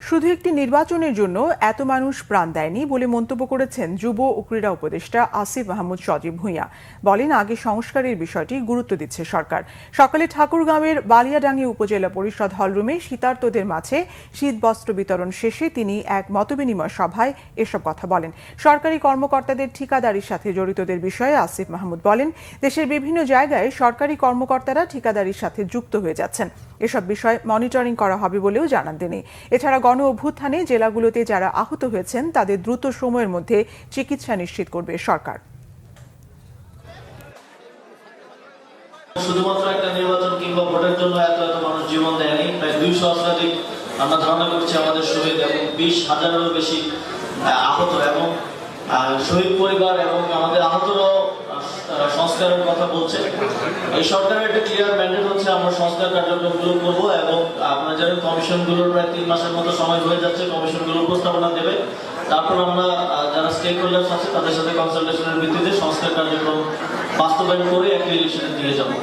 শুধু একটি নির্বাচনের জন্য এত মানুষ প্রাণ দেয়নি বলে মন্তব্য করেছেন যুব ও ক্রীড়া উপদেষ্টা আসিফ মাহমুদ সজীব ভূঁইয়া। বলেন, আগে সংস্কারের বিষয়টি গুরুত্ব দিচ্ছে সরকার। সকালে ঠাকুরগাঁওয়ের বালিয়াডাঙ্গি উপজেলা পরিষদ হলরুমে শীতার্তদের মাঝে শীত বস্ত্র বিতরণ শেষে তিনি এক মতবিনিময় সভায় এসব কথা বলেন। সরকারি কর্মকর্তাদের ঠিকাদারির সাথে জড়িতদের বিষয়ে আসিফ মাহমুদ বলেন, দেশের বিভিন্ন জায়গায় সরকারি কর্মকর্তারা ঠিকাদারির সাথে যুক্ত হয়ে যাচ্ছেন। এসব বিষয় মনিটরিং করা হবে বলেও জানান তিনি। এছাড়া গণ অভ্যুত্থানে জেলাগুলোতে যারা আহত হয়েছেন তাদের দ্রুত সময়ের মধ্যে চিকিৎসা নিশ্চিত করবে সরকার। শুধুমাত্র একটা নির্বাচন কিংবা ভোটের জন্য এত মানুষ জীবন দেয়নি। প্রায় 200 শতাধিক আমরা ধারণা করছি আমাদের শহীদ এবং 20,000-এরও বেশি আহত এবং শহীদ পরিবার এবং আমাদের আহতরাও সংস্কারের কথা বলছে। এই সরকারের একটা ক্লিয়ার ম্যান্ডেট হচ্ছে আমরা সংস্কার কার্যক্রমগুলো করবো এবং আপনারা জানেন কমিশনগুলোর প্রায় 3 মাসের মতো সময় হয়ে যাচ্ছে। কমিশনগুলো উপস্থাপনা দেবে, তারপর আমরা যারা স্টেক হোল্ডার্স আছে তাদের সাথে কনসালটেশনের ভিত্তিতে সংস্কার কার্যক্রম বাস্তবায়ন করে একটা ইলেকশনের দিকে যাবো।